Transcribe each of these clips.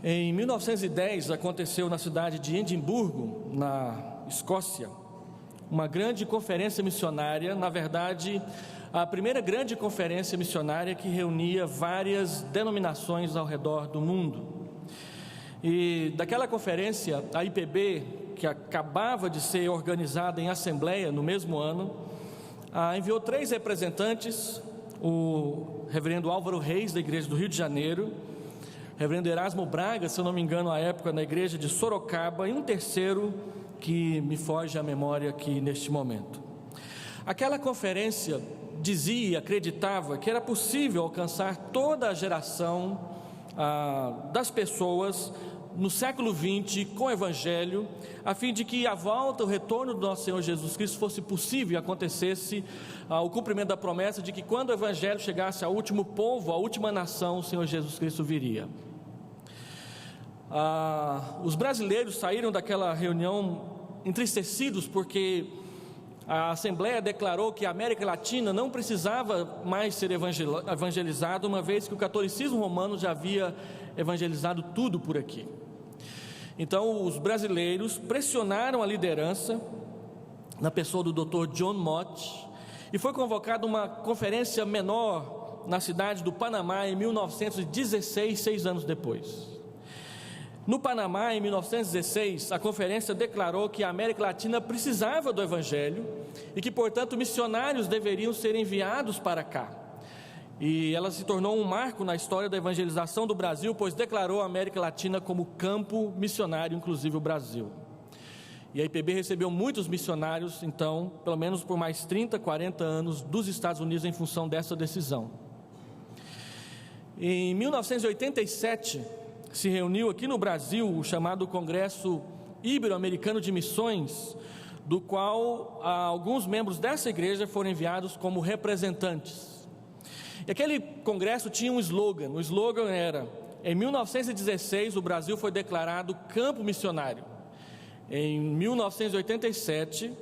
Em 1910 aconteceu na cidade de Edimburgo, na Escócia, uma grande conferência missionária, na verdade, a primeira grande conferência missionária que reunia várias denominações ao redor do mundo. E daquela conferência, a IPB, que acabava de ser organizada em assembleia no mesmo ano, enviou 3 representantes: o reverendo Álvaro Reis, da igreja do Rio de Janeiro, reverendo Erasmo Braga, se eu não me engano, à época, na igreja de Sorocaba, e um terceiro que me foge à memória aqui neste momento. Aquela conferência dizia e acreditava que era possível alcançar toda a geração das pessoas no século XX com o Evangelho, a fim de que a volta, o retorno do nosso Senhor Jesus Cristo fosse possível e acontecesse o cumprimento da promessa de que quando o Evangelho chegasse ao último povo, à última nação, o Senhor Jesus Cristo viria. Os brasileiros saíram daquela reunião entristecidos porque a Assembleia declarou que a América Latina não precisava mais ser evangelizada, uma vez que o catolicismo romano já havia evangelizado tudo por aqui. Então os brasileiros pressionaram a liderança, na pessoa do Dr. John Mott, e foi convocada uma conferência menor na cidade do Panamá em 1916, 6 anos depois. No Panamá, em 1916, a conferência declarou que a América Latina precisava do Evangelho e que, portanto, missionários deveriam ser enviados para cá. E ela se tornou um marco na história da evangelização do Brasil, pois declarou a América Latina como campo missionário, inclusive o Brasil. E a IPB recebeu muitos missionários, então, pelo menos por mais 30, 40 anos, dos Estados Unidos em função dessa decisão. Em 1987, se reuniu aqui no Brasil o chamado Congresso Ibero-Americano de Missões, do qual alguns membros dessa igreja foram enviados como representantes. E aquele congresso tinha um slogan, o slogan era: em 1916 o Brasil foi declarado campo missionário. Em 1987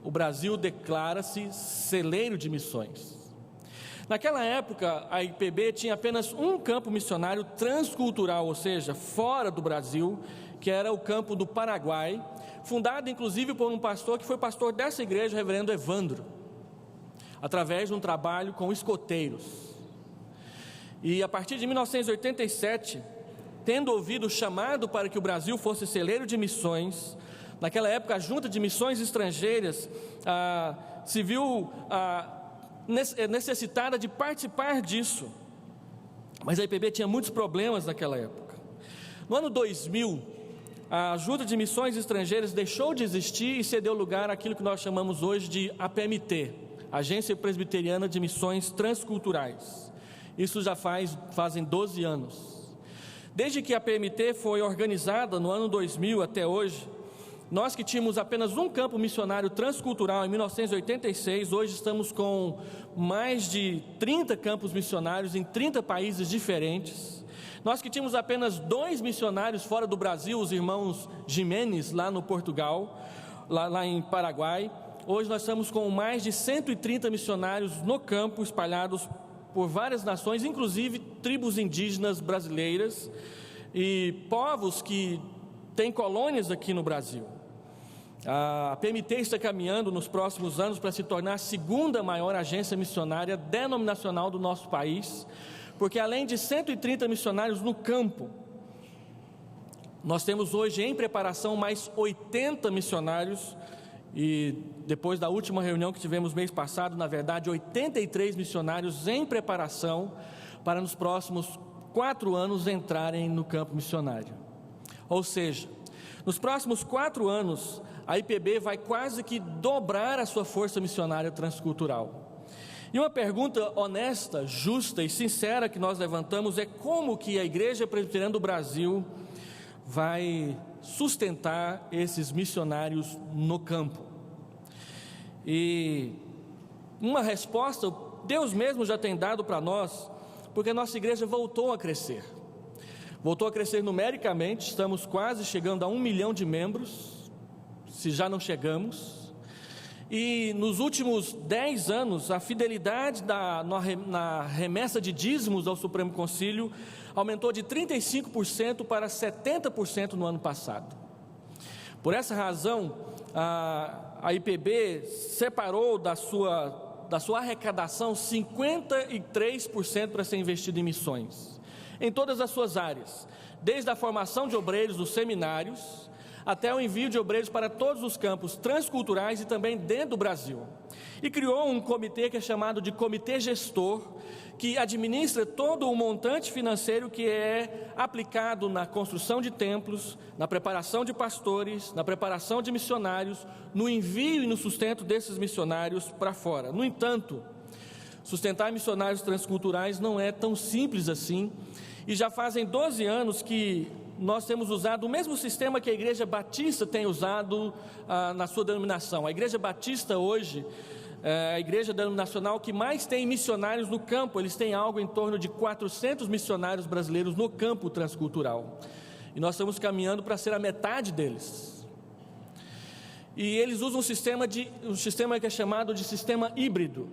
o Brasil declara-se celeiro de missões. Naquela época, a IPB tinha apenas um campo missionário transcultural, ou seja, fora do Brasil, que era o campo do Paraguai, fundado inclusive por um pastor que foi pastor dessa igreja, o reverendo Evandro, através de um trabalho com escoteiros. E a partir de 1987, tendo ouvido o chamado para que o Brasil fosse celeiro de missões, naquela época a Junta de Missões Estrangeiras se viu necessitada de participar disso, mas a IPB tinha muitos problemas naquela época. No ano 2000, a Junta de Missões Estrangeiras deixou de existir e cedeu lugar àquilo que nós chamamos hoje de APMT, Agência Presbiteriana de Missões Transculturais. Isso já fazem 12 anos. Desde que a APMT foi organizada no ano 2000 até hoje, nós que tínhamos apenas um campo missionário transcultural em 1986, hoje estamos com mais de 30 campos missionários em 30 países diferentes. Nós que tínhamos apenas 2 missionários fora do Brasil, os irmãos Jimenez, lá no Portugal, lá em Paraguai. Hoje nós estamos com mais de 130 missionários no campo, espalhados por várias nações, inclusive tribos indígenas brasileiras e povos que têm colônias aqui no Brasil. A PMT está caminhando nos próximos anos para se tornar a segunda maior agência missionária denominacional do nosso país, porque além de 130 missionários no campo, nós temos hoje em preparação mais 80 missionários, e depois da última reunião que tivemos mês passado, na verdade 83 missionários em preparação para nos próximos 4 anos entrarem no campo missionário. Ou seja, nos próximos 4 anos, a IPB vai quase que dobrar a sua força missionária transcultural. E uma pergunta honesta, justa e sincera que nós levantamos é: como que a Igreja Presbiteriana do Brasil vai sustentar esses missionários no campo? E uma resposta Deus mesmo já tem dado para nós, porque a nossa igreja voltou a crescer numericamente. Estamos quase chegando a 1 milhão de membros, se já não chegamos. E nos últimos 10 anos, a fidelidade na remessa de dízimos ao Supremo Concílio aumentou de 35% para 70% no ano passado. Por essa razão, a IPB separou da sua arrecadação 53% para ser investido em missões, em todas as suas áreas, desde a formação de obreiros nos seminários, até o envio de obreiros para todos os campos transculturais e também dentro do Brasil. E criou um comitê que é chamado de Comitê Gestor, que administra todo o montante financeiro que é aplicado na construção de templos, na preparação de pastores, na preparação de missionários, no envio e no sustento desses missionários para fora. No entanto, sustentar missionários transculturais não é tão simples assim, e já fazem 12 anos que nós temos usado o mesmo sistema que a Igreja Batista tem usado na sua denominação. A Igreja Batista hoje é a igreja denominacional que mais tem missionários no campo. Eles têm algo em torno de 400 missionários brasileiros no campo transcultural. E nós estamos caminhando para ser a metade deles. E eles usam um sistema que é chamado de sistema híbrido,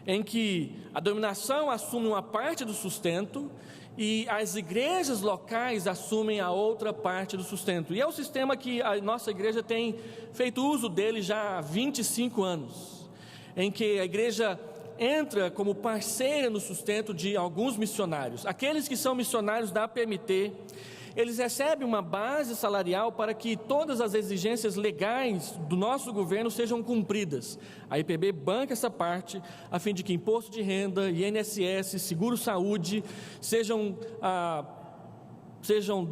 em que a denominação assume uma parte do sustento e as igrejas locais assumem a outra parte do sustento. E é o sistema que a nossa igreja tem feito uso dele já há 25 anos, em que a igreja entra como parceira no sustento de alguns missionários. Aqueles que são missionários da APMT, eles recebem uma base salarial para que todas as exigências legais do nosso governo sejam cumpridas. A IPB banca essa parte, a fim de que imposto de renda, INSS, seguro-saúde sejam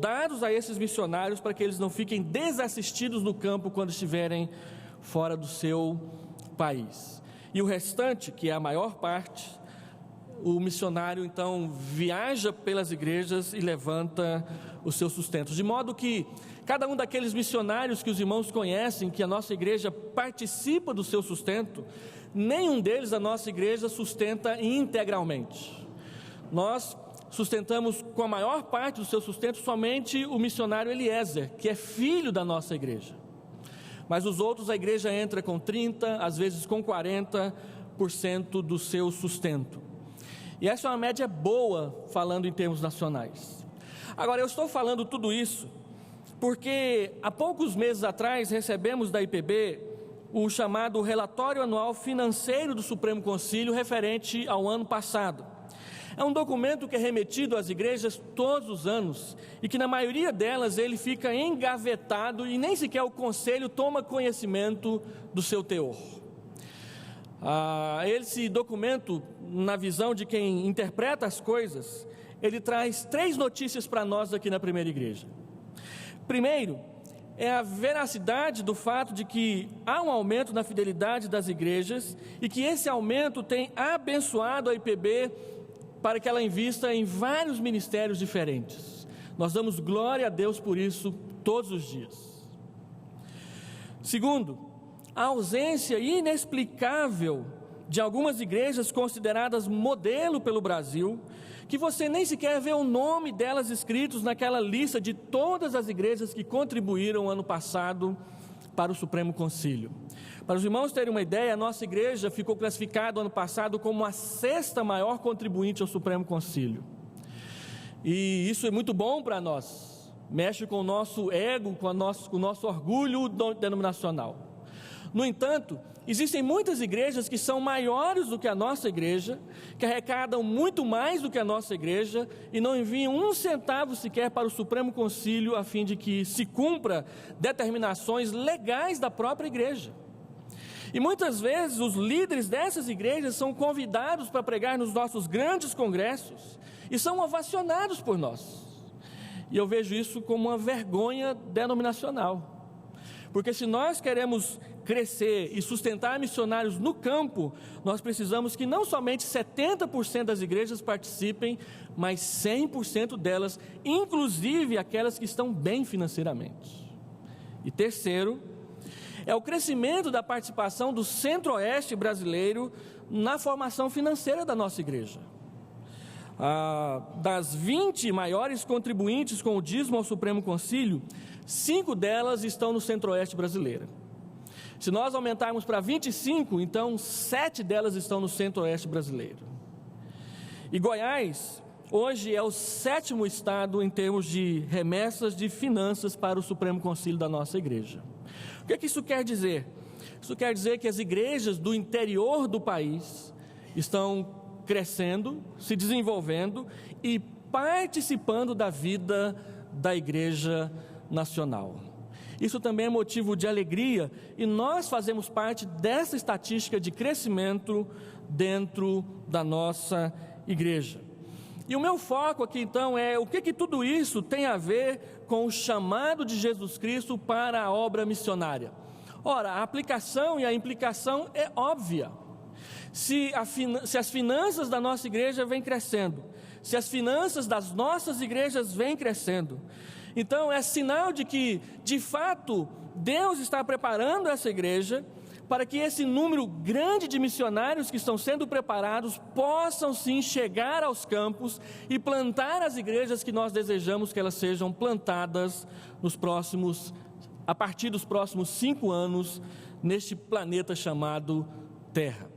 dados a esses missionários para que eles não fiquem desassistidos no campo quando estiverem fora do seu país. E o restante, que é a maior parte, o missionário então viaja pelas igrejas e levanta os seus sustentos, de modo que cada um daqueles missionários que os irmãos conhecem, que a nossa igreja participa do seu sustento, nenhum deles a nossa igreja sustenta integralmente. Nós sustentamos com a maior parte do seu sustento somente o missionário Eliezer, que é filho da nossa igreja. Mas os outros, a igreja entra com 30%, às vezes com 40% do seu sustento. E essa é uma média boa, falando em termos nacionais. Agora, eu estou falando tudo isso porque há poucos meses atrás recebemos da IPB o chamado Relatório Anual Financeiro do Supremo Concílio referente ao ano passado. É um documento que é remetido às igrejas todos os anos e que na maioria delas ele fica engavetado e nem sequer o conselho toma conhecimento do seu teor. Esse documento, na visão de quem interpreta as coisas, ele traz 3 notícias para nós aqui na Primeira Igreja. Primeiro, é a veracidade do fato de que há um aumento na fidelidade das igrejas e que esse aumento tem abençoado a IPB para que ela invista em vários ministérios diferentes. Nós damos glória a Deus por isso todos os dias. Segundo, a ausência inexplicável de algumas igrejas consideradas modelo pelo Brasil, que você nem sequer vê o nome delas escritos naquela lista de todas as igrejas que contribuíram ano passado para o Supremo Concílio. Para os irmãos terem uma ideia, a nossa igreja ficou classificada ano passado como a 6ª maior contribuinte ao Supremo Concílio. E isso é muito bom para nós, mexe com o nosso ego, com o nosso orgulho denominacional. No entanto, existem muitas igrejas que são maiores do que a nossa igreja, que arrecadam muito mais do que a nossa igreja e não enviam um centavo sequer para o Supremo Concílio a fim de que se cumpra determinações legais da própria igreja. E muitas vezes os líderes dessas igrejas são convidados para pregar nos nossos grandes congressos e são ovacionados por nós. E eu vejo isso como uma vergonha denominacional. Porque se nós queremos crescer e sustentar missionários no campo, nós precisamos que não somente 70% das igrejas participem, mas 100% delas, inclusive aquelas que estão bem financeiramente. E terceiro, é o crescimento da participação do Centro-Oeste brasileiro na formação financeira da nossa igreja. Das 20 maiores contribuintes com o dízimo ao Supremo Concílio, 5 delas estão no Centro-Oeste brasileiro. Se nós aumentarmos para 25, então 7 delas estão no Centro-Oeste brasileiro. E Goiás hoje é o 7º estado em termos de remessas de finanças para o Supremo Concílio da nossa igreja. O que isso quer dizer? Isso quer dizer que as igrejas do interior do país estão crescendo, se desenvolvendo e participando da vida da igreja nacional. Isso também é motivo de alegria e nós fazemos parte dessa estatística de crescimento dentro da nossa igreja. E o meu foco aqui então é o que tudo isso tem a ver com o chamado de Jesus Cristo para a obra missionária. Ora, a aplicação e a implicação é óbvia. Se as finanças da nossa igreja vêm crescendo, se as finanças das nossas igrejas vêm crescendo, então é sinal de que, de fato, Deus está preparando essa igreja para que esse número grande de missionários que estão sendo preparados possam sim chegar aos campos e plantar as igrejas que nós desejamos que elas sejam plantadas a partir dos próximos 5 anos neste planeta chamado Terra.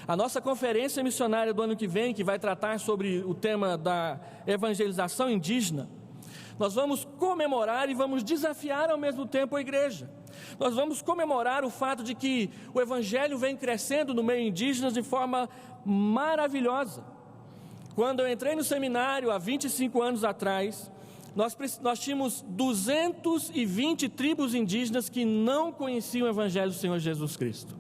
A nossa conferência missionária do ano que vem, que vai tratar sobre o tema da evangelização indígena, nós vamos comemorar e vamos desafiar ao mesmo tempo a igreja. Nós vamos comemorar o fato de que o evangelho vem crescendo no meio indígena de forma maravilhosa. Quando eu entrei no seminário há 25 anos atrás, nós tínhamos 220 tribos indígenas que não conheciam o evangelho do Senhor Jesus Cristo.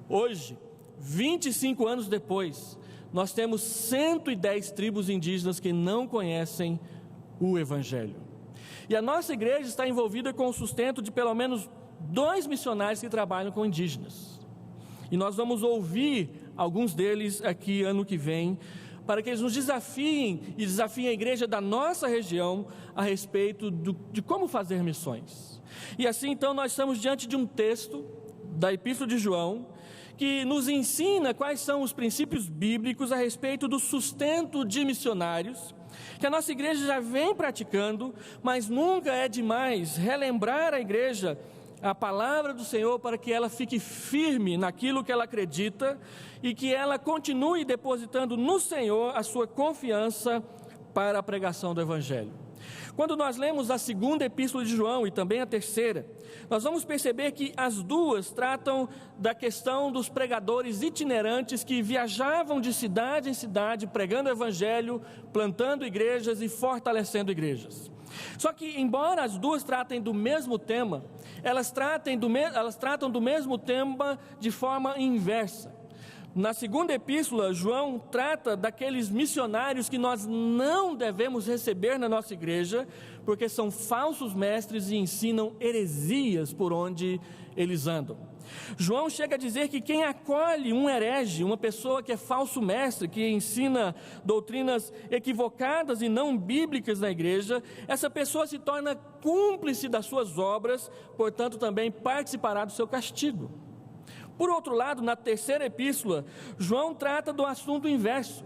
Hoje, 25 anos depois, nós temos 110 tribos indígenas que não conhecem o evangelho. E a nossa igreja está envolvida com o sustento de pelo menos 2 missionários que trabalham com indígenas. E nós vamos ouvir alguns deles aqui ano que vem, para que eles nos desafiem e desafiem a igreja da nossa região a respeito de como fazer missões. E assim então nós estamos diante de um texto da Epístola de João, que nos ensina quais são os princípios bíblicos a respeito do sustento de missionários, que a nossa igreja já vem praticando, mas nunca é demais relembrar a igreja a palavra do Senhor para que ela fique firme naquilo que ela acredita e que ela continue depositando no Senhor a sua confiança para a pregação do Evangelho. Quando nós lemos a 2ª Epístola de João e também a 3ª, nós vamos perceber que as duas tratam da questão dos pregadores itinerantes que viajavam de cidade em cidade, pregando o Evangelho, plantando igrejas e fortalecendo igrejas. Só que, embora as duas tratem do mesmo tema, elas tratam do mesmo tema de forma inversa. Na 2ª epístola, João trata daqueles missionários que nós não devemos receber na nossa igreja, porque são falsos mestres e ensinam heresias por onde eles andam. João chega a dizer que quem acolhe um herege, uma pessoa que é falso mestre, que ensina doutrinas equivocadas e não bíblicas na igreja, essa pessoa se torna cúmplice das suas obras, portanto também participará do seu castigo. Por outro lado, na 3ª epístola, João trata do assunto inverso.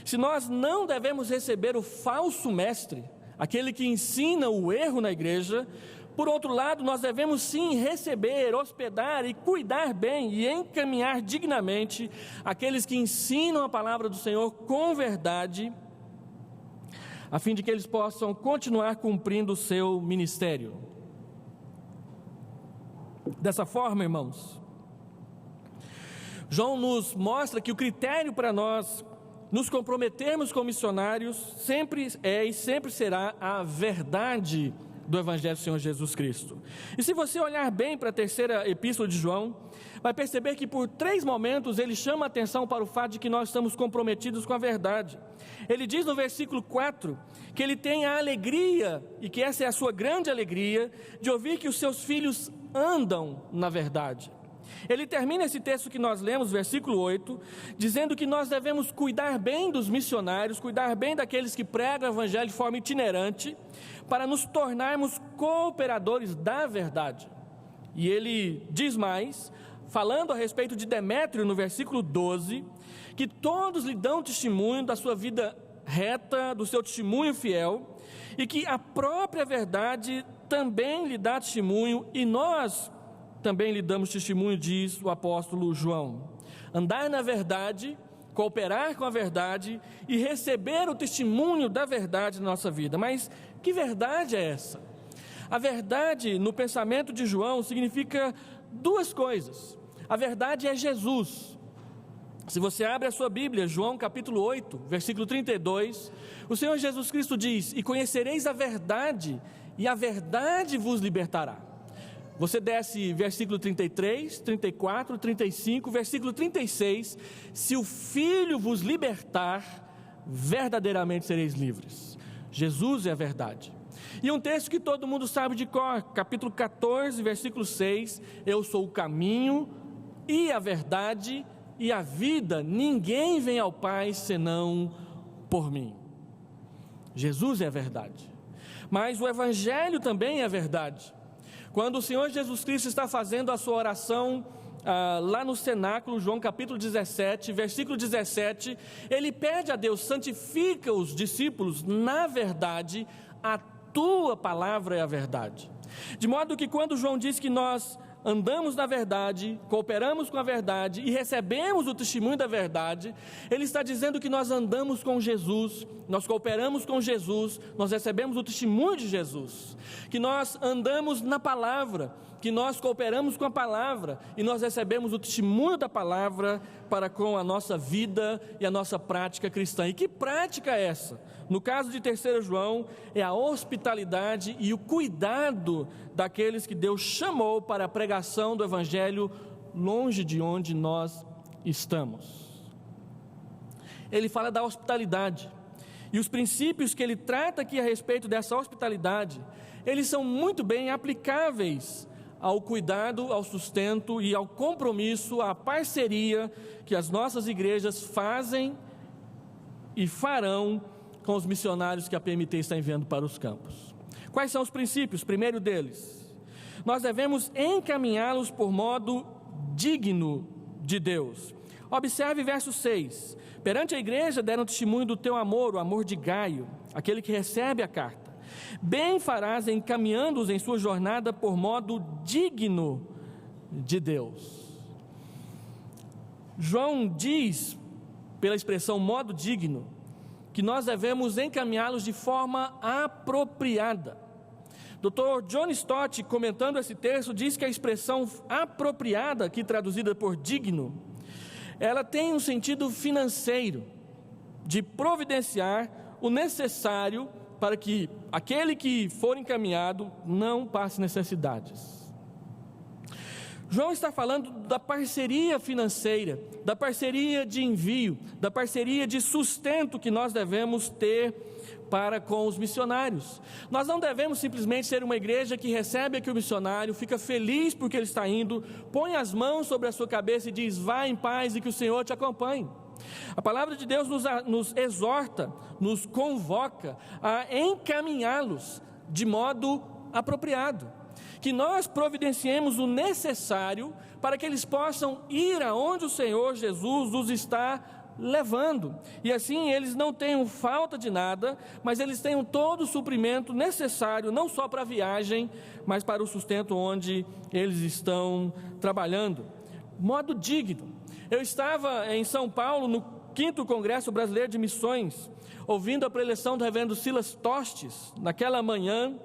Se nós não devemos receber o falso mestre, aquele que ensina o erro na igreja, por outro lado, nós devemos sim receber, hospedar e cuidar bem e encaminhar dignamente aqueles que ensinam a palavra do Senhor com verdade, a fim de que eles possam continuar cumprindo o seu ministério. Dessa forma, irmãos, João nos mostra que o critério para nós nos comprometermos com missionários sempre é e sempre será a verdade do Evangelho do Senhor Jesus Cristo. E se você olhar bem para a 3ª epístola de João, vai perceber que por 3 momentos ele chama a atenção para o fato de que nós estamos comprometidos com a verdade. Ele diz no versículo 4 que ele tem a alegria, e que essa é a sua grande alegria, de ouvir que os seus filhos andam na verdade. Ele termina esse texto que nós lemos, versículo 8, dizendo que nós devemos cuidar bem dos missionários, cuidar bem daqueles que pregam o Evangelho de forma itinerante, para nos tornarmos cooperadores da verdade. E ele diz mais, falando a respeito de Demétrio, no versículo 12, que todos lhe dão testemunho da sua vida reta, do seu testemunho fiel, e que a própria verdade também lhe dá testemunho, e nós também lhe damos testemunho, diz o apóstolo João. Andar na verdade cooperar com a verdade e receber o testemunho da verdade na nossa vida. Mas que verdade é essa? A verdade, no pensamento de João, significa duas coisas. A verdade é Jesus. Se você abre a sua Bíblia, João capítulo 8, versículo 32, o Senhor Jesus Cristo diz: e conhecereis a verdade, e a verdade vos libertará. Você desce versículo 33, 34, 35, versículo 36, se o Filho vos libertar, verdadeiramente sereis livres. Jesus é a verdade. E um texto que todo mundo sabe de cor, capítulo 14, versículo 6, eu sou o caminho e a verdade e a vida, ninguém vem ao Pai senão por mim. Jesus é a verdade, mas o Evangelho também é a verdade. Quando o Senhor Jesus Cristo está fazendo a sua oração lá no cenáculo, João capítulo 17, versículo 17, ele pede a Deus: santifica os discípulos na verdade, a tua palavra é a verdade. De modo que quando João diz que nós andamos na verdade, cooperamos com a verdade e recebemos o testemunho da verdade, ele está dizendo que nós andamos com Jesus, nós cooperamos com Jesus, nós recebemos o testemunho de Jesus, que nós andamos na palavra, que nós cooperamos com a palavra e nós recebemos o testemunho da palavra para com a nossa vida e a nossa prática cristã. E que prática é essa? No caso de 3 João, é a hospitalidade e o cuidado daqueles que Deus chamou para a pregação do Evangelho longe de onde nós estamos. Ele fala da hospitalidade, e os princípios que ele trata aqui a respeito dessa hospitalidade, eles são muito bem aplicáveis ao cuidado, ao sustento e ao compromisso, à parceria que as nossas igrejas fazem e farão com os missionários que a PMT está enviando para os campos. Quais são os princípios? Primeiro deles, nós devemos encaminhá-los por modo digno de Deus. Observe verso 6, perante a igreja deram testemunho do teu amor, o amor de Gaio, aquele que recebe a carta. Bem farás encaminhando-os em sua jornada por modo digno de Deus. João diz, pela expressão modo digno, que nós devemos encaminhá-los de forma apropriada. Dr. John Stott, comentando esse texto, diz que a expressão apropriada, aqui traduzida por digno, ela tem um sentido financeiro, de providenciar o necessário para que aquele que for encaminhado não passe necessidades. João está falando da parceria financeira, da parceria de envio, da parceria de sustento que nós devemos ter para com os missionários. Nós não devemos simplesmente ser uma igreja que recebe aqui o missionário, fica feliz porque ele está indo, põe as mãos sobre a sua cabeça e diz: vá em paz e que o Senhor te acompanhe. A palavra de Deus nos exorta, nos convoca a encaminhá-los de modo apropriado, que nós providenciemos o necessário para que eles possam ir aonde o Senhor Jesus os está levando, e assim eles não tenham falta de nada, mas eles tenham todo o suprimento necessário, não só para a viagem, mas para o sustento onde eles estão trabalhando. Modo digno. Eu estava em São Paulo, no 5º Congresso Brasileiro de Missões, ouvindo a preleção do reverendo Silas Tostes, naquela manhã,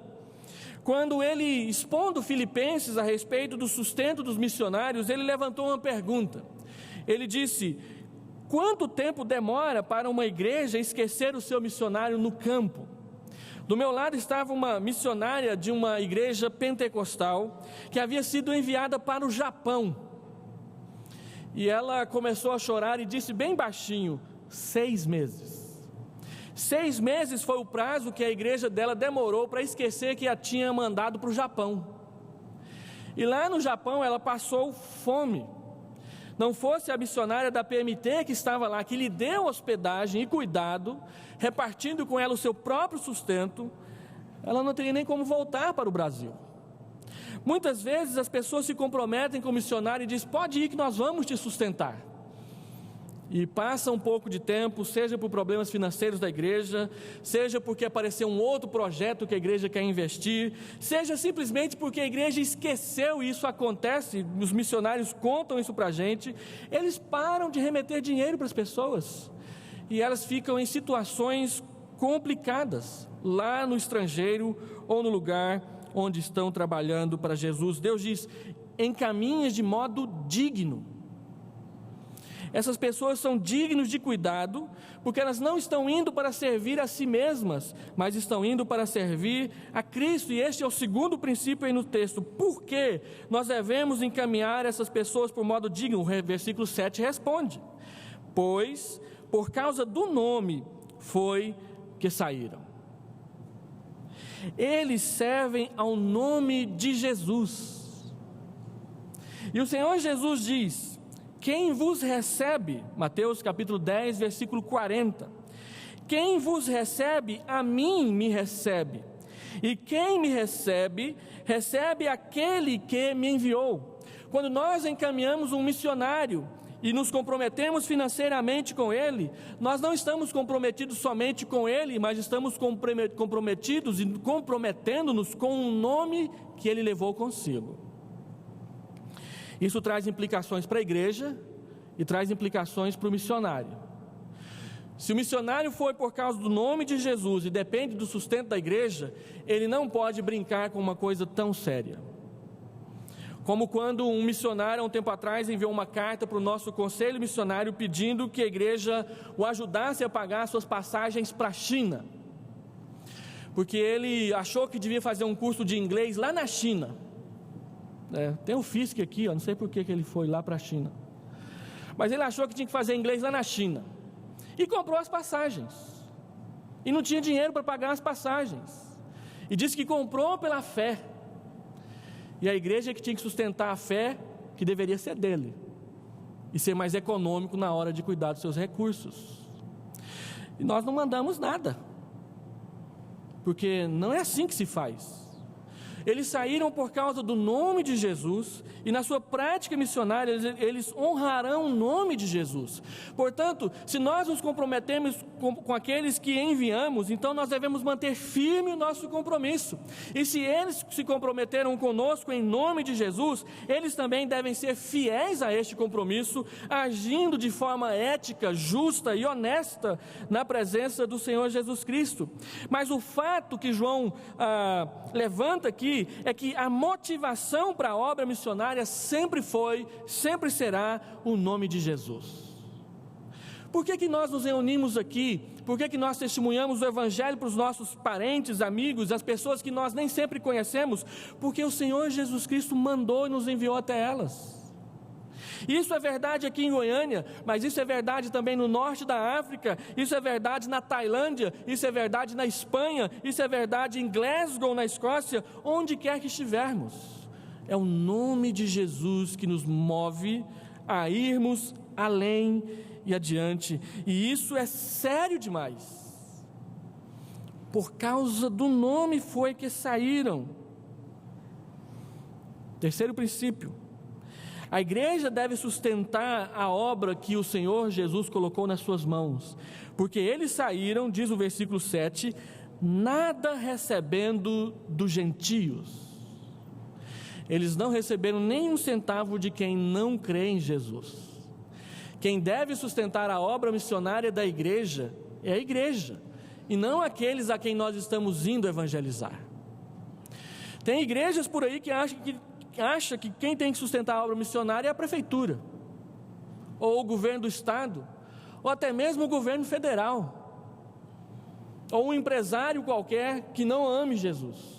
quando ele, expondo Filipenses a respeito do sustento dos missionários, ele levantou uma pergunta. Ele disse: quanto tempo demora para uma igreja esquecer o seu missionário no campo? Do meu lado estava uma missionária de uma igreja pentecostal, que havia sido enviada para o Japão, e ela começou a chorar e disse bem baixinho: 6 meses. 6 meses foi o prazo que a igreja dela demorou para esquecer que a tinha mandado para o Japão. E lá no Japão ela passou fome. Não fosse a missionária da PMT que estava lá, que lhe deu hospedagem e cuidado, repartindo com ela o seu próprio sustento, ela não teria nem como voltar para o Brasil. Muitas vezes as pessoas se comprometem com o missionário e dizem: pode ir que nós vamos te sustentar. e passa um pouco de tempo, seja por problemas financeiros da igreja, seja porque apareceu um outro projeto que a igreja quer investir, seja simplesmente porque a igreja esqueceu, e isso acontece, os missionários contam isso para a gente, eles param de remeter dinheiro para as pessoas, e elas ficam em situações complicadas, lá no estrangeiro, ou no lugar onde estão trabalhando para Jesus. Deus diz: encaminhe de modo digno. Essas pessoas são dignos de cuidado, porque elas não estão indo para servir a si mesmas, mas estão indo para servir a Cristo. E este é o segundo princípio aí no texto. Por que nós devemos encaminhar essas pessoas por modo digno? O versículo 7 responde: pois por causa do nome foi que saíram. Eles servem ao nome de Jesus. E o Senhor Jesus diz: quem vos recebe, Mateus capítulo 10, versículo 40, quem vos recebe, a mim me recebe, e quem me recebe, recebe aquele que me enviou. Quando nós encaminhamos um missionário e nos comprometemos financeiramente com ele, nós não estamos comprometidos somente com ele, mas estamos comprometidos e comprometendo-nos com o nome que ele levou consigo. Isso traz implicações para a igreja e traz implicações para o missionário. Se o missionário foi por causa do nome de Jesus e depende do sustento da igreja, ele não pode brincar com uma coisa tão séria. Como quando um missionário, há um tempo atrás, enviou uma carta para o nosso conselho missionário pedindo que a igreja o ajudasse a pagar suas passagens para a China, porque ele achou que devia fazer um curso de inglês lá na China. Tem o Fisk aqui, não sei por que ele foi lá para a China, mas ele achou que tinha que fazer inglês lá na China, e comprou as passagens, e não tinha dinheiro para pagar as passagens, e disse que comprou pela fé, e a igreja que tinha que sustentar a fé, que deveria ser dele, e ser mais econômico na hora de cuidar dos seus recursos. E nós não mandamos nada, porque não é assim que se faz. Eles saíram por causa do nome de Jesus, e na sua prática missionária eles honrarão o nome de Jesus. Portanto, se nós nos comprometemos com aqueles que enviamos, então nós devemos manter firme o nosso compromisso. E se eles se comprometeram conosco em nome de Jesus, eles também devem ser fiéis a este compromisso, agindo de forma ética, justa e honesta na presença do Senhor Jesus Cristo. Mas o fato que João levanta aqui é que a motivação para a obra missionária sempre foi, sempre será o nome de Jesus. Por que nós nos reunimos aqui? Por que nós testemunhamos o Evangelho para os nossos parentes, amigos, as pessoas que nós nem sempre conhecemos? Porque o Senhor Jesus Cristo mandou e nos enviou até elas. Isso é verdade aqui em Goiânia, mas isso é verdade também no norte da África, isso é verdade na Tailândia, isso é verdade na Espanha, isso é verdade em Glasgow, na Escócia, onde quer que estivermos. É o nome de Jesus que nos move a irmos além e adiante, e isso é sério demais. Por causa do nome foi que saíram. Terceiro princípio: a igreja deve sustentar a obra que o Senhor Jesus colocou nas suas mãos, porque eles saíram, diz o versículo 7, nada recebendo dos gentios. Eles não receberam nem um centavo de quem não crê em Jesus. Quem deve sustentar a obra missionária da igreja é a igreja, e não aqueles a quem nós estamos indo evangelizar. Tem igrejas por aí que acha que quem tem que sustentar a obra missionária é a prefeitura, ou o governo do estado, ou até mesmo o governo federal, ou um empresário qualquer que não ame Jesus.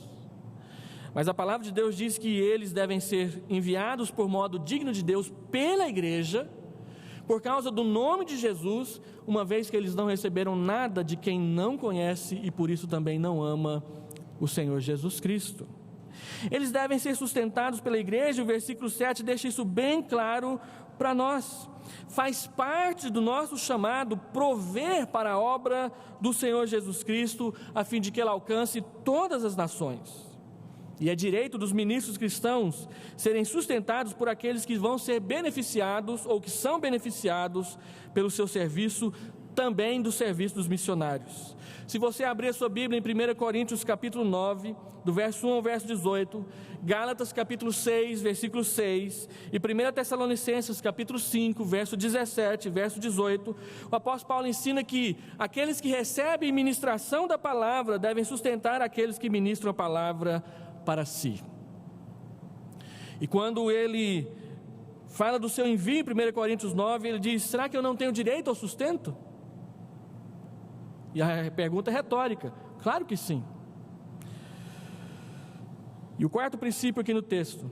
Mas a palavra de Deus diz que eles devem ser enviados por modo digno de Deus pela igreja, por causa do nome de Jesus, uma vez que eles não receberam nada de quem não conhece e por isso também não ama o Senhor Jesus Cristo. Eles devem ser sustentados pela igreja. O versículo 7 deixa isso bem claro para nós. Faz parte do nosso chamado prover para a obra do Senhor Jesus Cristo, a fim de que ela alcance todas as nações. E é direito dos ministros cristãos serem sustentados por aqueles que vão ser beneficiados ou que são beneficiados pelo seu serviço, também do serviço dos missionários. Se você abrir a sua Bíblia em 1 Coríntios capítulo 9, do verso 1 ao verso 18, Gálatas capítulo 6, versículo 6, e 1 Tessalonicenses capítulo 5, verso 17, verso 18, o apóstolo Paulo ensina que aqueles que recebem ministração da palavra devem sustentar aqueles que ministram a palavra para si. E quando ele fala do seu envio em 1 Coríntios 9, ele diz: será que eu não tenho direito ao sustento? E a pergunta é retórica: claro que sim. E o quarto princípio aqui no texto: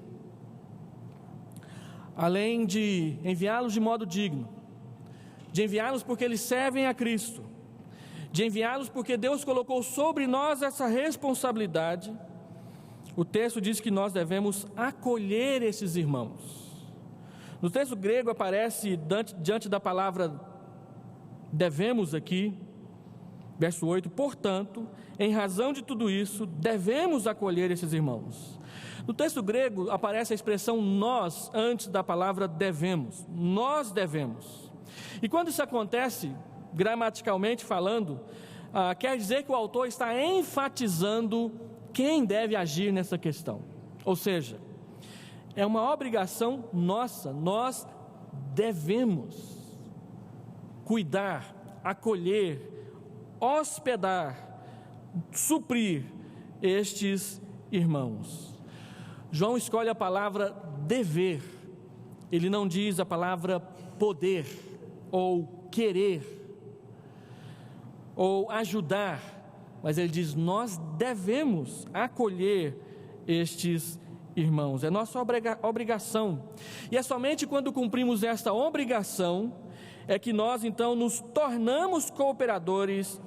além de enviá-los de modo digno, de enviá-los porque eles servem a Cristo, de enviá-los porque Deus colocou sobre nós essa responsabilidade, o texto diz que nós devemos acolher esses irmãos. No texto grego aparece, diante da palavra devemos aqui, verso 8, portanto, em razão de tudo isso, devemos acolher esses irmãos. No texto grego aparece a expressão nós, antes da palavra devemos. Nós devemos. E quando isso acontece, gramaticalmente falando, quer dizer que o autor está enfatizando quem deve agir nessa questão. Ou seja, é uma obrigação nossa, nós devemos cuidar, acolher, hospedar, suprir estes irmãos. João escolhe a palavra dever, ele não diz a palavra poder, ou querer, ou ajudar, mas ele diz: nós devemos acolher estes irmãos, é nossa obrigação, e é somente quando cumprimos esta obrigação, é que nós então nos tornamos cooperadores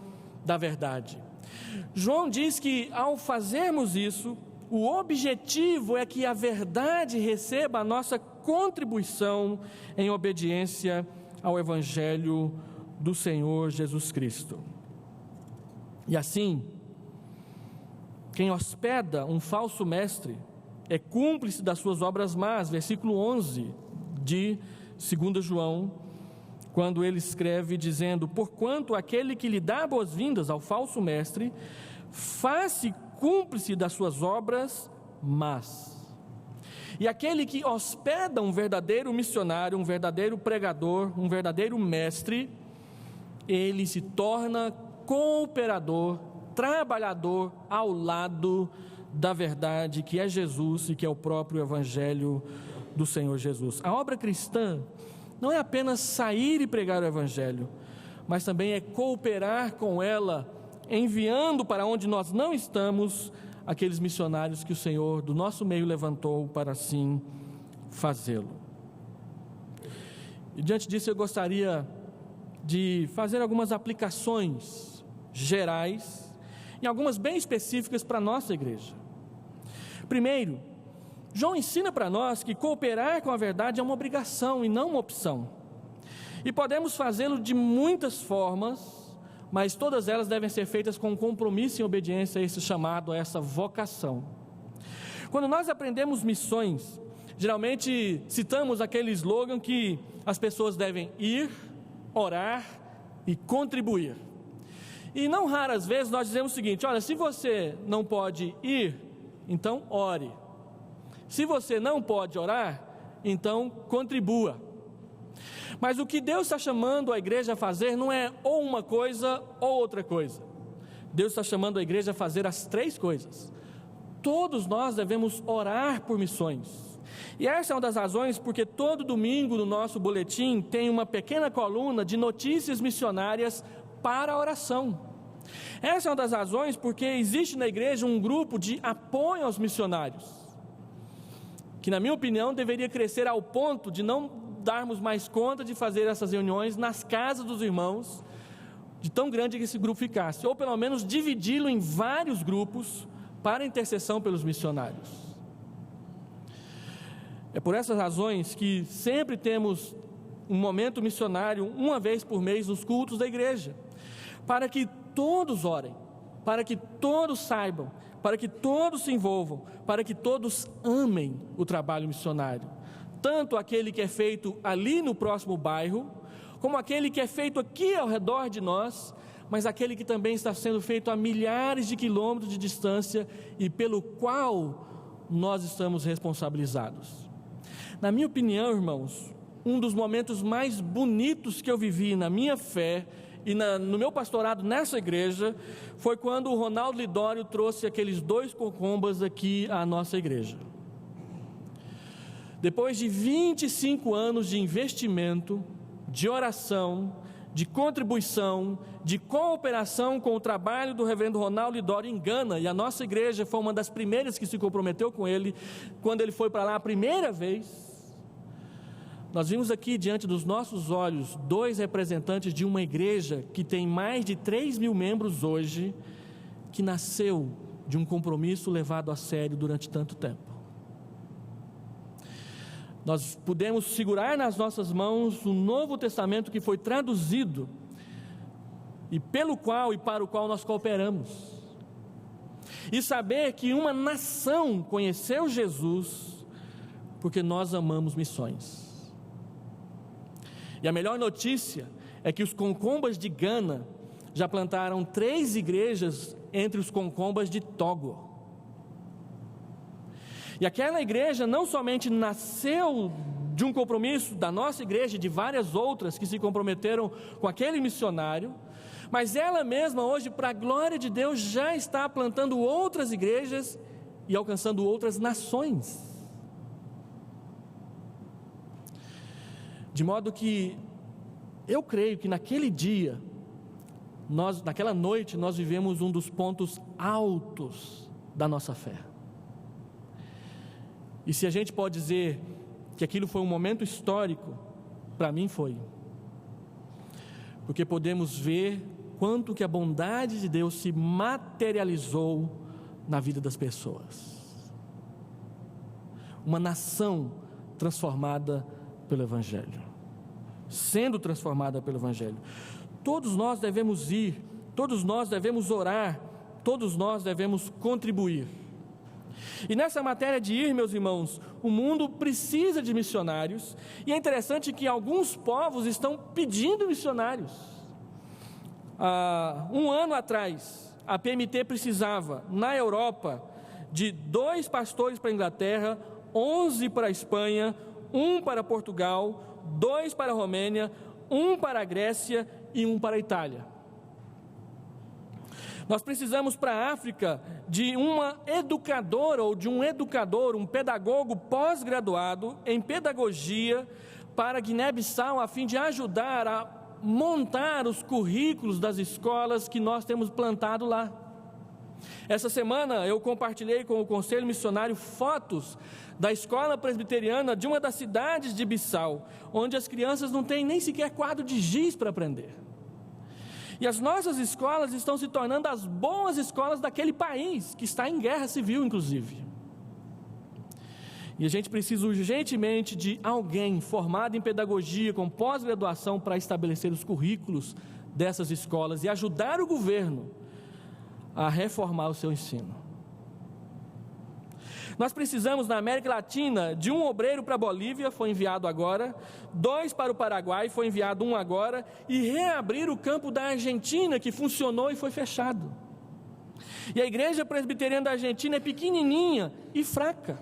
da verdade. João diz que ao fazermos isso, o objetivo é que a verdade receba a nossa contribuição em obediência ao Evangelho do Senhor Jesus Cristo. E assim, quem hospeda um falso mestre é cúmplice das suas obras más, versículo 11 de 2 João, quando ele escreve dizendo: porquanto aquele que lhe dá boas-vindas ao falso mestre, faz-se cúmplice das suas obras más. E aquele que hospeda um verdadeiro missionário, um verdadeiro pregador, um verdadeiro mestre, ele se torna cooperador, trabalhador ao lado da verdade, que é Jesus e que é o próprio Evangelho do Senhor Jesus. A obra cristã não é apenas sair e pregar o Evangelho, mas também é cooperar com ela, enviando para onde nós não estamos aqueles missionários que o Senhor do nosso meio levantou para assim fazê-lo. E diante disso eu gostaria de fazer algumas aplicações gerais e algumas bem específicas para a nossa igreja. Primeiro, João ensina para nós que cooperar com a verdade é uma obrigação e não uma opção. E podemos fazê-lo de muitas formas, mas todas elas devem ser feitas com compromisso e obediência a esse chamado, a essa vocação. Quando nós aprendemos missões, geralmente citamos aquele slogan que as pessoas devem ir, orar e contribuir. E não raras vezes nós dizemos o seguinte: olha, se você não pode ir, então ore. Se você não pode orar, então contribua. Mas o que Deus está chamando a igreja a fazer não é ou uma coisa ou outra coisa. Deus está chamando a igreja a fazer as três coisas. Todos nós devemos orar por missões. E essa é uma das razões porque todo domingo no nosso boletim tem uma pequena coluna de notícias missionárias para a oração. Essa é uma das razões porque existe na igreja um grupo de apoio aos missionários, que na minha opinião deveria crescer ao ponto de não darmos mais conta de fazer essas reuniões nas casas dos irmãos, de tão grande que esse grupo ficasse, ou pelo menos dividi-lo em vários grupos para intercessão pelos missionários. É por essas razões que sempre temos um momento missionário, uma vez por mês, nos cultos da igreja, para que todos orem, para que todos saibam, para que todos se envolvam, para que todos amem o trabalho missionário, tanto aquele que é feito ali no próximo bairro, como aquele que é feito aqui ao redor de nós, mas aquele que também está sendo feito a milhares de quilômetros de distância e pelo qual nós estamos responsabilizados. Na minha opinião, irmãos, um dos momentos mais bonitos que eu vivi na minha fé e no meu pastorado nessa igreja, foi quando o Ronaldo Lidório trouxe aqueles 2 cocombas aqui à nossa igreja. Depois de 25 anos de investimento, de oração, de contribuição, de cooperação com o trabalho do reverendo Ronaldo Lidório em Gana, e a nossa igreja foi uma das primeiras que se comprometeu com ele, quando ele foi para lá a primeira vez, nós vimos aqui diante dos nossos olhos 2 representantes de uma igreja que tem mais de 3.000 membros hoje, que nasceu de um compromisso levado a sério durante tanto tempo. Nós pudemos segurar nas nossas mãos o Novo Testamento que foi traduzido e pelo qual e para o qual nós cooperamos, e saber que uma nação conheceu Jesus porque nós amamos missões. E a melhor notícia é que os concombas de Gana já plantaram 3 igrejas entre os concombas de Togo. E aquela igreja não somente nasceu de um compromisso da nossa igreja e de várias outras que se comprometeram com aquele missionário, mas ela mesma hoje, para a glória de Deus, já está plantando outras igrejas e alcançando outras nações. De modo que eu creio que naquele dia, naquela noite, nós vivemos um dos pontos altos da nossa fé. E se a gente pode dizer que aquilo foi um momento histórico, para mim foi. Porque podemos ver quanto que a bondade de Deus se materializou na vida das pessoas. Uma nação transformada pelo Evangelho, sendo transformada pelo Evangelho. Todos nós devemos ir, todos nós devemos orar, todos nós devemos contribuir. E nessa matéria de ir, meus irmãos, o mundo precisa de missionários, e é interessante que alguns povos estão pedindo missionários. Um ano atrás, a PMT precisava, na Europa, de 2 pastores para a Inglaterra, 11 para a Espanha, 1 para Portugal, 2 para a Romênia, 1 para a Grécia e 1 para a Itália. Nós precisamos para a África de uma educadora ou de um educador, um pedagogo pós-graduado em pedagogia para Guiné-Bissau, a fim de ajudar a montar os currículos das escolas que nós temos plantado lá. Essa semana eu compartilhei com o Conselho Missionário fotos da escola presbiteriana de uma das cidades de Bissau, onde as crianças não têm nem sequer quadro de giz para aprender. E as nossas escolas estão se tornando as boas escolas daquele país, que está em guerra civil, inclusive. E a gente precisa urgentemente de alguém formado em pedagogia, com pós-graduação, para estabelecer os currículos dessas escolas e ajudar o governo a reformar o seu ensino. Nós precisamos, na América Latina, de um obreiro para a Bolívia, foi enviado agora, 2 para o Paraguai, foi enviado 1 agora, e reabrir o campo da Argentina, que funcionou e foi fechado. E a igreja presbiteriana da Argentina é pequenininha e fraca.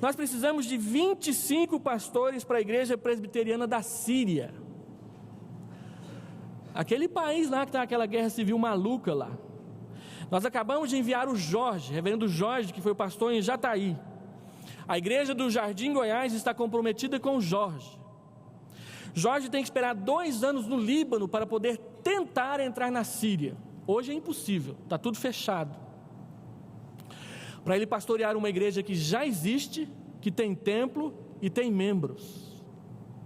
Nós precisamos de 25 pastores para a igreja presbiteriana da Síria. Aquele país lá que está aquela guerra civil maluca lá. Nós acabamos de enviar o Jorge, reverendo Jorge, que foi pastor em Jataí. A igreja do Jardim Goiás está comprometida com o Jorge. Jorge tem que esperar 2 anos no Líbano para poder tentar entrar na Síria. Hoje é impossível, está tudo fechado. Para ele pastorear uma igreja que já existe, que tem templo e tem membros,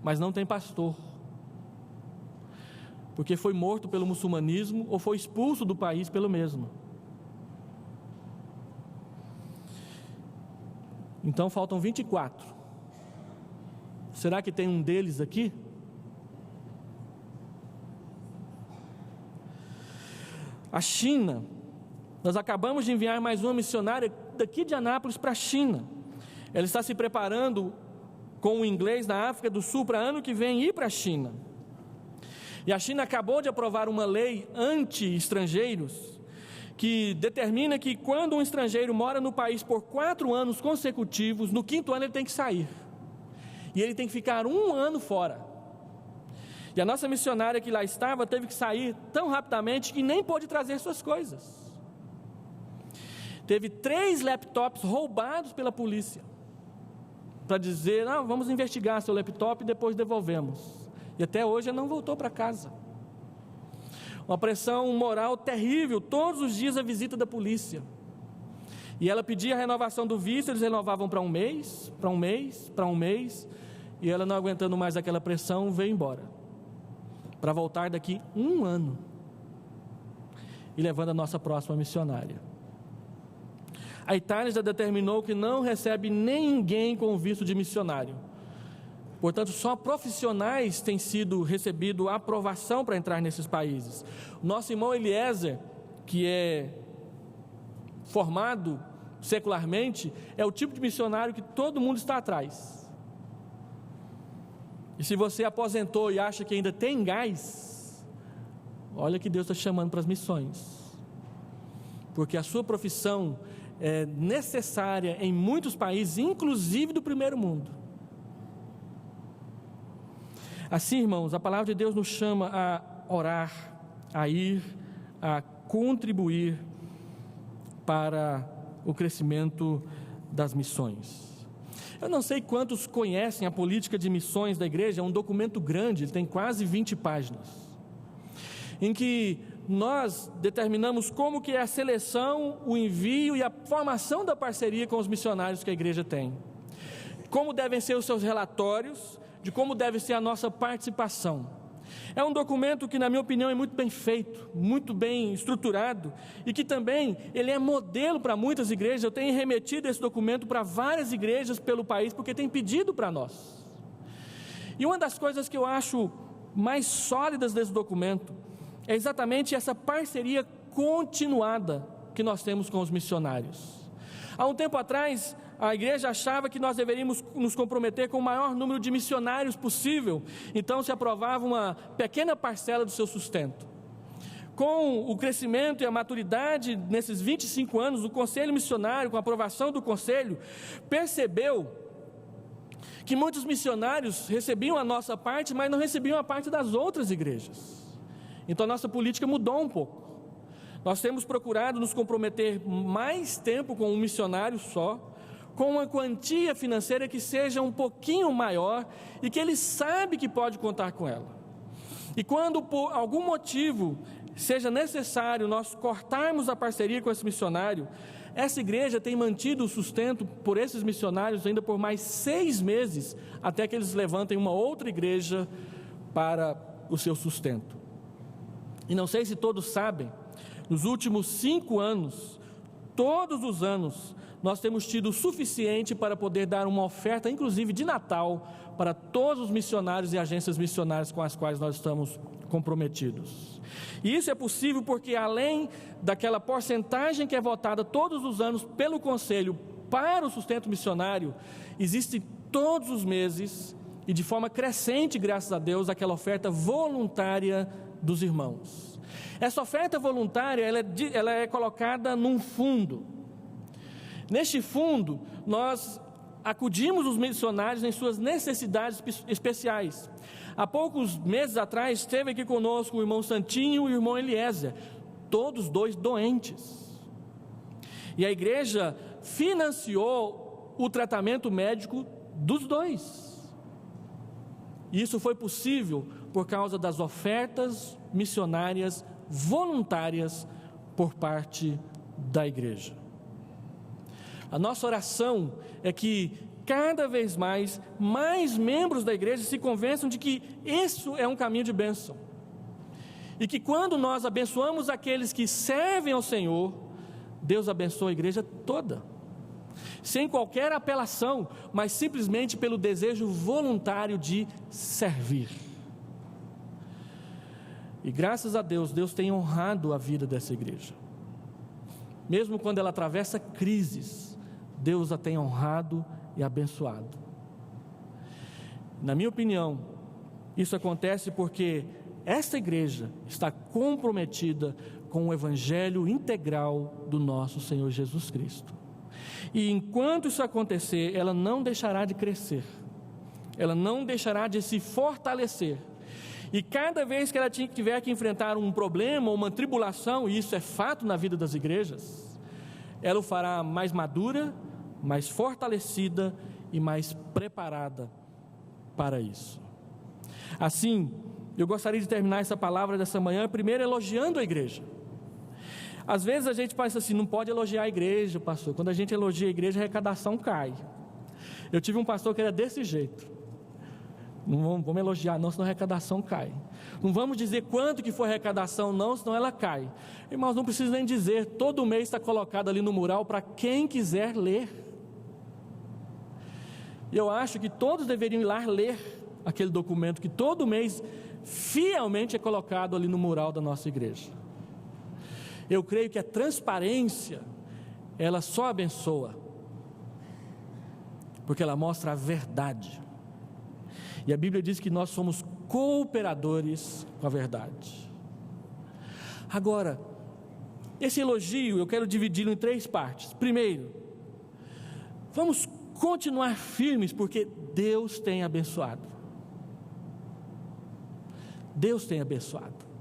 mas não tem pastor. Porque foi morto pelo muçulmanismo ou foi expulso do país pelo mesmo. Então faltam 24. Será que tem um deles aqui? A China Nós acabamos de enviar mais uma missionária daqui de Anápolis para a China. Ela está se preparando com o inglês na África do Sul para ano que vem ir para a China. E a China acabou de aprovar uma lei anti-estrangeiros que determina que quando um estrangeiro mora no país por 4 anos consecutivos, no 5º ano ele tem que sair. E ele tem que ficar 1 ano fora. E a nossa missionária que lá estava teve que sair tão rapidamente que nem pôde trazer suas coisas. Teve 3 laptops roubados pela polícia, para dizer, vamos investigar seu laptop e depois devolvemos. E até hoje ela não voltou para casa. Uma pressão moral terrível, todos os dias a visita da polícia. E ela pedia a renovação do visto, eles renovavam para um mês, para um mês, para um mês, e ela, não aguentando mais aquela pressão, veio embora, para voltar daqui 1 ano, e levando a nossa próxima missionária. A Itália já determinou que não recebe ninguém com visto de missionário. Portanto, só profissionais têm sido recebido aprovação para entrar nesses países. O nosso irmão Eliezer, que é formado secularmente, é o tipo de missionário que todo mundo está atrás. E se você aposentou e acha que ainda tem gás, olha que Deus está chamando para as missões. Porque a sua profissão é necessária em muitos países, inclusive do primeiro mundo. Assim, irmãos, a palavra de Deus nos chama a orar, a ir, a contribuir para o crescimento das missões. Eu não sei quantos conhecem a política de missões da igreja, é um documento grande, ele tem quase 20 páginas, em que nós determinamos como que é a seleção, o envio e a formação da parceria com os missionários que a igreja tem, como devem ser os seus relatórios, de como deve ser a nossa participação. É um documento que, na minha opinião, é muito bem feito, muito bem estruturado, e que também ele é modelo para muitas igrejas. Eu tenho remetido esse documento para várias igrejas pelo país, porque tem pedido para nós. E uma das coisas que eu acho mais sólidas desse documento é exatamente essa parceria continuada que nós temos com os missionários. Há um tempo atrás, a igreja achava que nós deveríamos nos comprometer com o maior número de missionários possível, então se aprovava uma pequena parcela do seu sustento. Com o crescimento e a maturidade nesses 25 anos, o Conselho Missionário, com a aprovação do Conselho, percebeu que muitos missionários recebiam a nossa parte, mas não recebiam a parte das outras igrejas. Então a nossa política mudou um pouco. Nós temos procurado nos comprometer mais tempo com um missionário só, com uma quantia financeira que seja um pouquinho maior e que ele sabe que pode contar com ela. E quando por algum motivo seja necessário nós cortarmos a parceria com esse missionário, essa igreja tem mantido o sustento por esses missionários ainda por mais 6 meses, até que eles levantem uma outra igreja para o seu sustento. E não sei se todos sabem, nos últimos 5 anos, todos os anos, nós temos tido o suficiente para poder dar uma oferta, inclusive de Natal, para todos os missionários e agências missionárias com as quais nós estamos comprometidos. E isso é possível porque, além daquela porcentagem que é votada todos os anos pelo Conselho para o sustento missionário, existe todos os meses, e de forma crescente, graças a Deus, aquela oferta voluntária dos irmãos. Essa oferta voluntária, ela é colocada num fundo. Neste fundo, nós acudimos os missionários em suas necessidades especiais. Há poucos meses atrás, esteve aqui conosco o irmão Santinho e o irmão Eliezer, todos 2 doentes. E a igreja financiou o tratamento médico dos 2. E isso foi possível por causa das ofertas missionárias voluntárias por parte da igreja. A nossa oração é que cada vez mais membros da igreja se convençam de que isso é um caminho de bênção. E que quando nós abençoamos aqueles que servem ao Senhor, Deus abençoa a igreja toda. Sem qualquer apelação, mas simplesmente pelo desejo voluntário de servir. E graças a Deus, Deus tem honrado a vida dessa igreja. mesmo quando ela atravessa crises, Deus a tem honrado e abençoado. Na minha opinião, isso acontece porque esta igreja está comprometida com o evangelho integral do nosso Senhor Jesus Cristo. E enquanto isso acontecer, ela não deixará de crescer, ela não deixará de se fortalecer. E cada vez que ela tiver que enfrentar um problema ou uma tribulação, e isso é fato na vida das igrejas, ela o fará mais madura, mais fortalecida e mais preparada para isso. Assim, eu gostaria de terminar essa palavra dessa manhã, primeiro elogiando a igreja. Às vezes a gente pensa assim, não pode elogiar a igreja, pastor. Quando a gente elogia a igreja, a arrecadação cai. Eu tive um pastor que era desse jeito. Não vamos elogiar não, senão a arrecadação cai. Não vamos dizer quanto que foi a arrecadação não, senão ela cai. Irmãos, não precisa nem dizer, todo mês está colocado ali no mural para quem quiser ler. Eu acho que todos deveriam ir lá ler aquele documento que todo mês fielmente é colocado ali no mural da nossa igreja. Eu creio que a transparência, ela só abençoa, porque ela mostra a verdade. E a Bíblia diz que nós somos cooperadores com a verdade. Agora, esse elogio eu quero dividi-lo em 3 partes. Primeiro, vamos continuar firmes, porque Deus tem abençoado. Deus tem abençoado.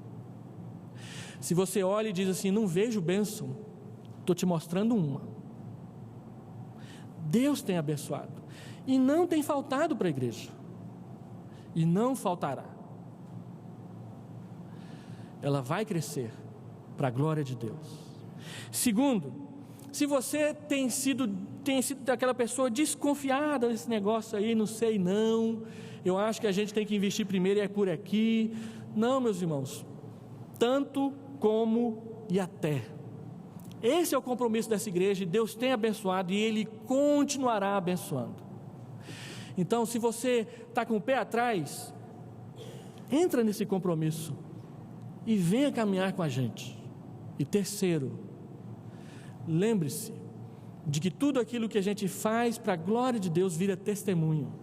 Se você olha e diz assim, não vejo bênção, estou te mostrando uma. Deus tem abençoado, e não tem faltado para a igreja, e não faltará. Ela vai crescer para a glória de Deus. Segundo, se você tem sido aquela pessoa desconfiada desse negócio aí, não sei não, eu acho que a gente tem que investir primeiro e é por aqui. Não, meus irmãos, tanto como e até. Esse é o compromisso dessa igreja, e Deus tem abençoado e Ele continuará abençoando. Então, se você está com o pé atrás, entra nesse compromisso e venha caminhar com a gente. E terceiro, lembre-se de que tudo aquilo que a gente faz para a glória de Deus vira testemunho.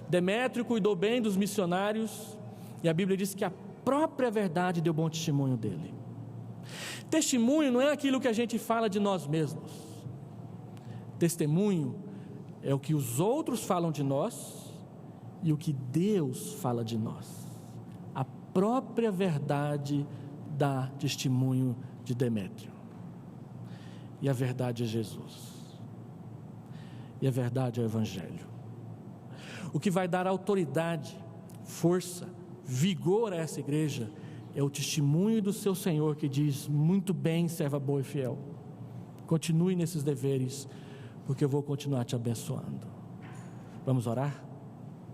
Demétrio cuidou bem dos missionários, e a Bíblia diz que a própria verdade deu bom testemunho dele. Testemunho não é aquilo que a gente fala de nós mesmos. Testemunho é o que os outros falam de nós e o que Deus fala de nós. A própria verdade dá testemunho de Demétrio. E a verdade é Jesus. E a verdade é o Evangelho. O que vai dar autoridade, força, vigor a essa igreja é o testemunho do seu Senhor, que diz, muito bem, serva boa e fiel, continue nesses deveres, porque eu vou continuar te abençoando. Vamos orar?